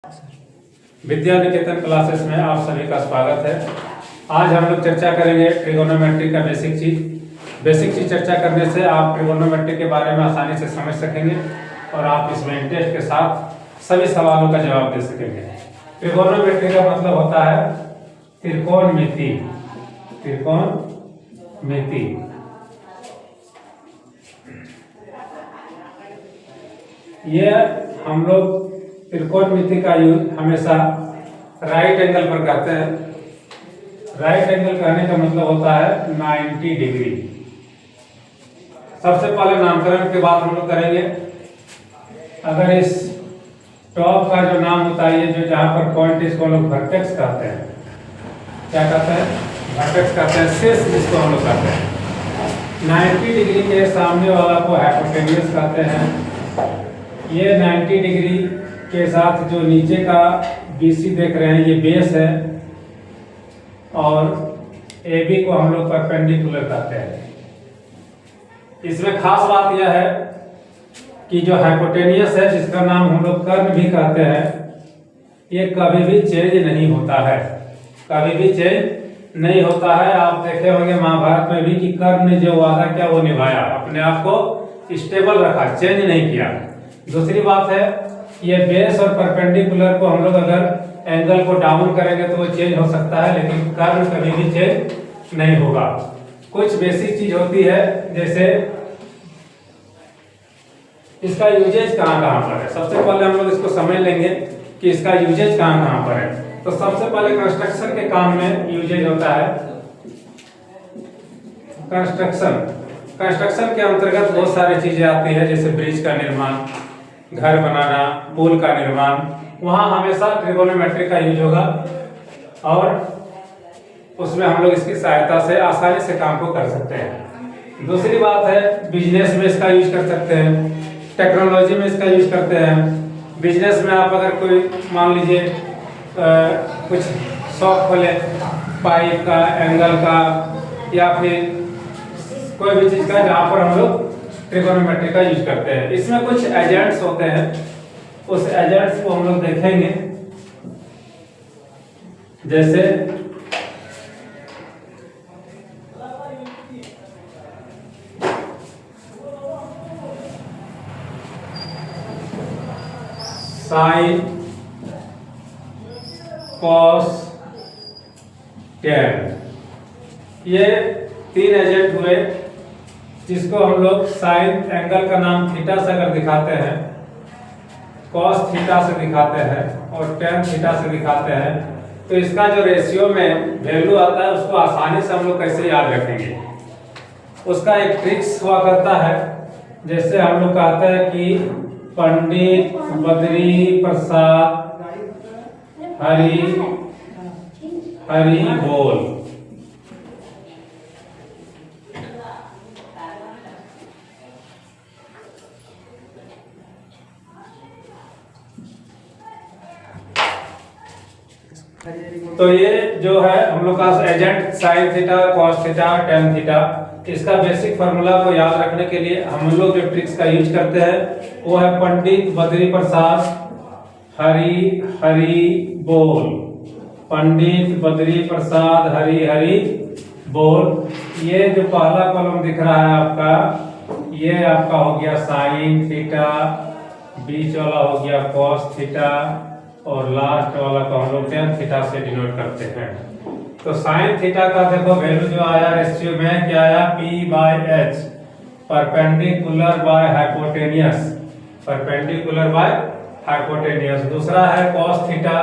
Vidya Niketan classes में आप सभी का स्वागत है। आज हम लोग चर्चा करेंगे ट्रिगोनोमेट्री का बेसिक चीज चर्चा करने से आप ट्रिगोनोमेट्री के बारे में आसानी से समझ सकेंगे और आप इसमें इंटरेस्ट के साथ सभी सवालों का जवाब दे सकेंगे। ट्रिगोनोमेट्री का मतलब होता है त्रिकोणमिति। ये हम लोग त्रिकोणमिति का यूज हमेशा राइट एंगल पर करते हैं। राइट एंगल कहने का मतलब होता है 90 डिग्री। सबसे पहले नामकरण के बाद हम लोग करेंगे। अगर इस टॉप का जो नाम होता है, ये जो जहाँ पर पॉइंट, इसको हम लोग वर्टेक्स कहते हैं। क्या कहते हैं? वर्टेक्स कहते हैं। शीर्ष जिसको हम लोग कहते हैं। 90 डिग्री के सामने वाला को हाइपोटेन्यूस कहते हैं। ये 90 डिग्री के साथ जो नीचे का BC देख रहे हैं, ये बेस है और AB को हम लोग परपेंडिकुलर कहते हैं। इसमें खास बात यह है कि जो हाइपोटेनियस है, जिसका नाम हम लोग कर्ण भी कहते हैं, ये कभी भी चेंज नहीं होता है। कभी भी चेंज नहीं होता है। आप देखे होंगे महाभारत में भी कि कर्ण ने जो वादा किया वो निभाया, अपने आप को स्टेबल रखा, चेंज नहीं किया। दूसरी बात है, ये बेस और परपेंडिकुलर को हम लोग अगर एंगल को डाउन करेंगे तो वो चेंज हो सकता है, लेकिन कर्ण कभी भी चेंज नहीं होगा। कुछ बेसिक चीज होती है, जैसे इसका यूजेज कहाँ पर है। सबसे पहले हम लोग इसको समझ लेंगे कि इसका यूजेज कहाँ पर है। तो सबसे पहले कंस्ट्रक्शन के काम में यूजेज होता है। कंस्ट्रक्शन के अंतर्गत बहुत सारी चीजें आती है, जैसे ब्रिज का निर्माण, घर बनाना, पुल का निर्माण, वहां हमेशा ट्रिगोनोमेट्री का यूज होगा और उसमें हम लोग इसकी सहायता से आसानी से काम को कर सकते हैं। दूसरी बात है, बिजनेस में इसका यूज कर सकते हैं, टेक्नोलॉजी में इसका यूज करते हैं। बिजनेस में आप अगर कोई मान लीजिए कुछ शॉप खोले, पाइप का, एंगल का, या फिर कोई भी चीज का, जहाँ पर हम लोग ट्रिगोनोमेट्री का यूज करते हैं। इसमें कुछ एजेंट्स होते हैं, उस एजेंट्स को हम लोग देखेंगे। जैसे साइन, कॉस, टैन, ये 3 एजेंट हुए, जिसको हम लोग साइन एंगल का नाम थीटा से अगर दिखाते हैं, कॉस थीटा से दिखाते हैं और टैन थीटा से दिखाते हैं, तो इसका जो रेशियो में वैल्यू आता है, उसको आसानी से हम लोग कैसे याद रखेंगे। उसका एक ट्रिक्स हुआ करता है। जैसे हम लोग कहते हैं कि पंडित बद्री प्रसाद हरि बोल। तो ये जो है हम लोग का agent sine theta, cos theta, tan theta, इसका बेसिक फार्मूला को याद रखने के लिए हम लोग जो ट्रिक्स का यूज करते हैं वो है पंडित बद्री प्रसाद हरि बोल। पंडित बद्री प्रसाद हरि बोल। ये जो पहला कॉलम दिख रहा है आपका, ये आपका हो गया साइन थीटा, बीच वाला हो गया कॉस थीटा और लास्ट वाला को हम लोग टैन थीटा से डिनोट करते हैं। तो साइन थीटा का देखो वैल्यू जो आया रेशियो में, क्या आया, P/H, perpendicular by hypotenuse, perpendicular by hypotenuse. दूसरा है कॉस थीटा,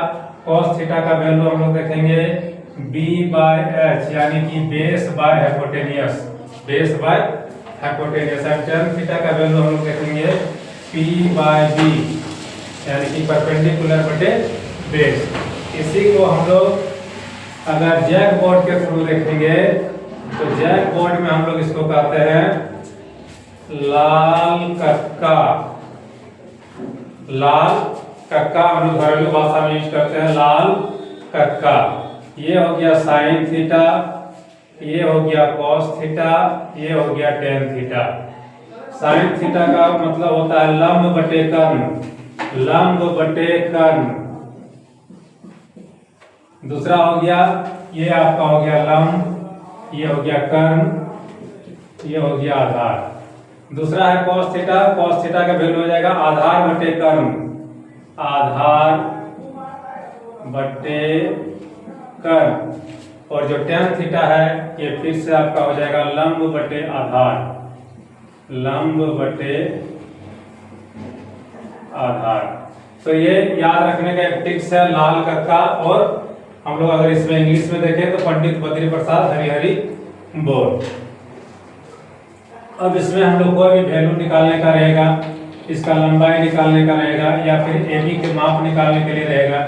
कॉस थीटा का वैल्यू हम लोग देखेंगे B/H, यानी कि base by hypotenuse, base by hypotenuse. और टैन थीटा का वैल्यू हम लोग देखेंगे P/B, यानी कि परपेंडिकुलर बटे बेस। इसी को हम लोग अगर जैक बोर्ड के थ्रू देखेंगे तो जैक बोर्ड में हम लोग इसको कहते हैं लाल कक्का। लाल कक्का हम लोग घरेलू भाषा में यूज करते हैं, लाल कक्का। ये हो गया साइन थीटा, ये हो गया कॉस थीटा, ये हो गया टैन थीटा। साइन थीटा का मतलब होता है लंब बटे कर्ण, लंब बटे कर्ण, दूसरा हो गया, ये आपका हो गया लंब, ये हो गया कर्ण, ये हो गया आधार। दूसरा है cos थीटा। cos थीटा का वैल्यू हो जाएगा आधार बटे कर्ण, आधार बटे कर्ण। और जो tan थीटा है ये फिर से आपका हो जाएगा लंब बटे आधार, लंब बटे आधार। तो ये याद रखने का एक टिप्स है लाल कक्का। और हम लोग अगर इसमें इंग्लिश में देखें तो पंडित बद्री प्रसाद हरिहरी बोर्ड। अब इसमें हम लोग कोई भी वैल्यू निकालने का रहेगा, इसका लंबाई निकालने का रहेगा, या फिर एबी के माप निकालने के लिए रहेगा,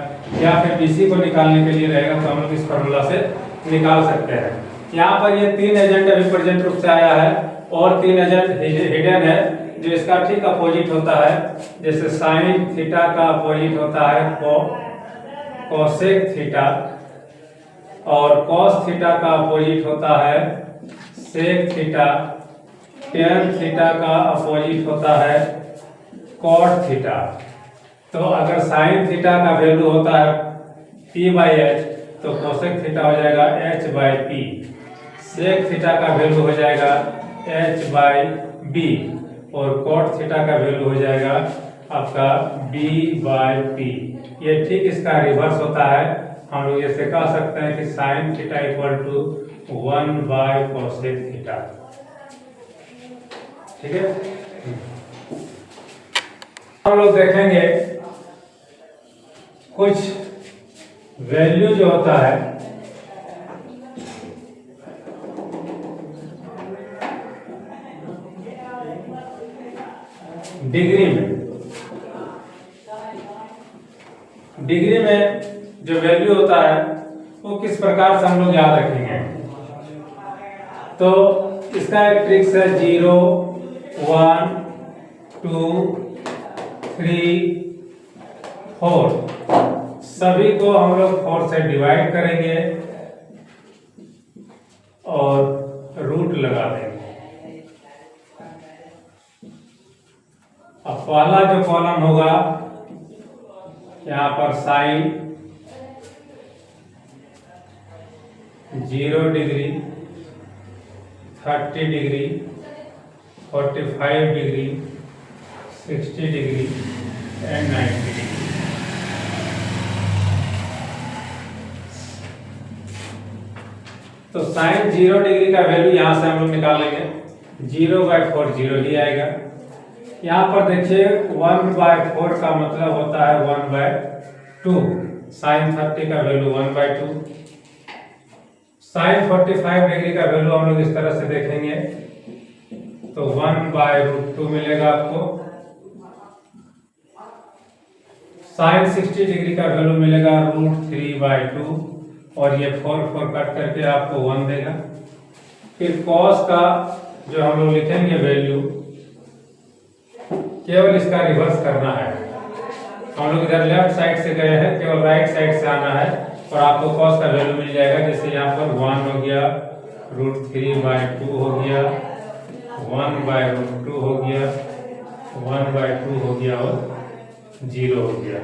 या फिर बीसी को निकालने के लिए रहेगा, तो हम लोग इस फॉर्मूला से निकाल सकते हैं। यहाँ पर ये 3 एजेंट अभी प्रेजेंट रूप से आया है और 3 एजेंट हिडन है जो इसका ठीक अपोजिट होता है। जैसे साइन थीटा का अपोजिट होता है कोसेक थीटा, और कॉस थीटा का अपोजिट होता है सेक थीटा, tan थीटा का अपोजिट होता है cot थीटा। तो अगर साइन थीटा का वैल्यू होता है p/h तो कोसेक थीटा हो जाएगा h/p, सेक थीटा का वैल्यू हो जाएगा h/b, और cot थीटा का वैल्यू हो जाएगा आपका b/p। ये ठीक इसका रिवर्स होता है। हम लोग जैसे कह सकते हैं कि साइन थीटा इक्वल टू 1/कोसेक थीटा। ठीक है, हम लोग देखेंगे कुछ वैल्यू जो होता है डिग्री में। डिग्री में जो वैल्यू होता है वो किस प्रकार से हम लोग याद रखेंगे। तो इसका एक ट्रिक्स है 0, 1, 2, 3, 4, सभी को हम लोग 4 से डिवाइड करेंगे और रूट लगा देंगे। अब पहला जो कॉलम होगा यहाँ पर sine 0 degree, 30 degree, 45 degree, 60 degree and 90 degree. तो साइन 0 डिग्री का वैल्यू यहाँ से हम लोग निकाल लेंगे, 0/4 0 ही आएगा। यहाँ पर देखिए 1/4 का मतलब होता है 1/2। साइन 30 का वैल्यू 1/2। साइन 45 डिग्री का वैल्यू हम लोग इस तरह से देखेंगे तो 1/√2 मिलेगा आपको। साइन 60 डिग्री का वैल्यू मिलेगा √3/2, और ये 4 कट करके आपको 1 देगा। फिर कॉस का जो हम लोग लिखेंगे वैल्यू, केवल इसका रिवर्स करना है। हम लोग इधर लेफ्ट साइड से गए हैं, केवल राइट साइड से आना है और आपको कॉस का वैल्यू मिल जाएगा। जैसे यहाँ पर 1 हो गया, √3/2 हो गया, 1/√2 हो गया, 1/2 हो गया और 0 हो गया।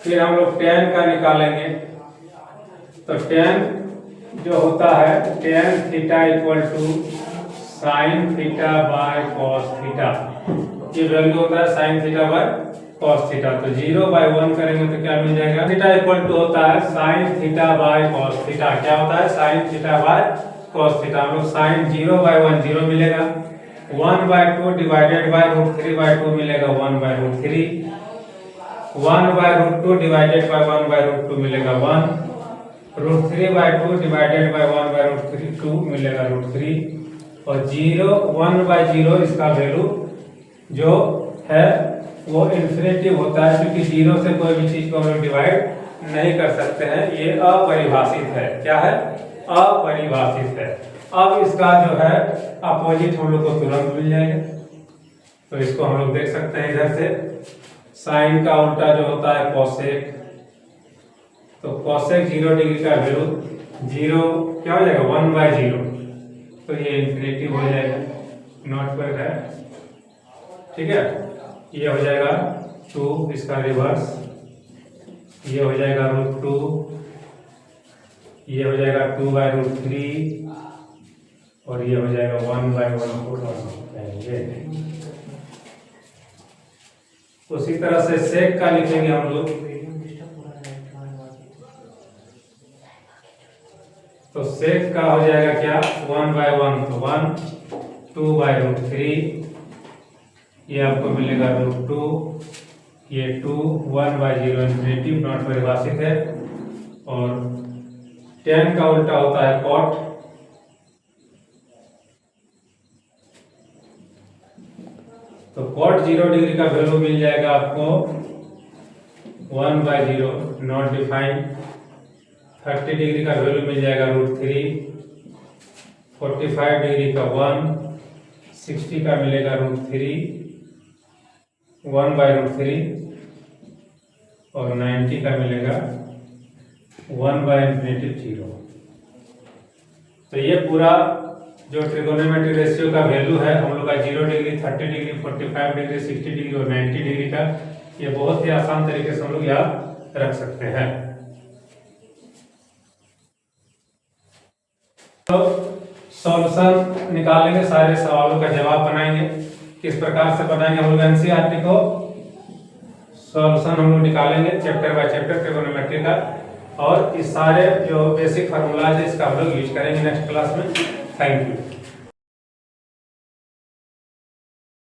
फिर हम लोग tan का निकालेंगे। तो tan जो होता है tan theta equal to sine theta by cos theta. ये वैल्यू होता है sine theta by cos theta. तो 0/1 करेंगे तो क्या मिल जाएगा, थीटा इक्वल टू होता है sine theta by cos theta. क्या होता है, sine theta by cos theta. हम लोग साइन 0/1 0 मिलेगा, 1/2 डिवाइडेड बाय √3/2 मिलेगा 1/√3, 1/√2 डिवाइडेड बाय 1/√2 मिलेगा 1, √3/2 डिवाइडेड बाय 1/√2 मिलेगा √3, और 1/0 इसका वैल्यू जो है वो इन्फिनिटिव होता है, क्योंकि 0 से कोई भी चीज को हम लोग डिवाइड नहीं कर सकते हैं। ये अपरिभाषित है। क्या है, अपरिभाषित है। अब इसका जो है अपोजिट हम लोग को तुरंत मिल जाएगा। तो इसको हम लोग देख सकते हैं इधर से, साइन का उल्टा जो होता है कोसेक। तो कोसेक 0 डिग्री का वैल्यू 0 क्या हो जाएगा, 1/0। तो ये इन्फिनिटी हो जाएगा, नॉट पर है। ठीक है, ये हो जाएगा 2, इसका रिवर्स ये हो जाएगा √2, ये हो जाएगा 2/√3 और ये हो जाएगा 1/1/4। उसी तरह से सेक का लिखेंगे हम लोग। तो सेक का हो जाएगा क्या, 1/1 तो 1, 2/√3, ये आपको मिलेगा √2, ये 2, 1/0 इन्फिनेटिव नॉट परिभाषित है। और tan का उल्टा होता है cot, तो cot 0 डिग्री का वैल्यू मिल जाएगा आपको 1/0 नॉट डिफाइंड। 30 डिग्री का वैल्यू मिल जाएगा √3, 45 डिग्री का 1, 60 का मिलेगा √3, 1/√3 और 90 का मिलेगा 1/∞0। तो ये पूरा जो ट्रिगोनोमेट्री रेशियो का वैल्यू है हम लोग का 0 डिग्री, 30 डिग्री, 45 डिग्री, 60 डिग्री और 90 डिग्री का, ये बहुत ही आसान तरीके से हम लोग याद रख सकते हैं। तो सॉल्यूशन निकालेंगे, सारे सवालों का जवाब बनाएंगे। किस प्रकार से बनाएंगे हम लोग एनसीईआरटी को, सॉल्यूशन हम लोग निकालेंगे चैप्टर बाय चैप्टर ट्रिगोनोमेट्री का, और इस सारे जो बेसिक फार्मूलाज है इसका हम लोग यूज करेंगे नेक्स्ट क्लास में। Thank you.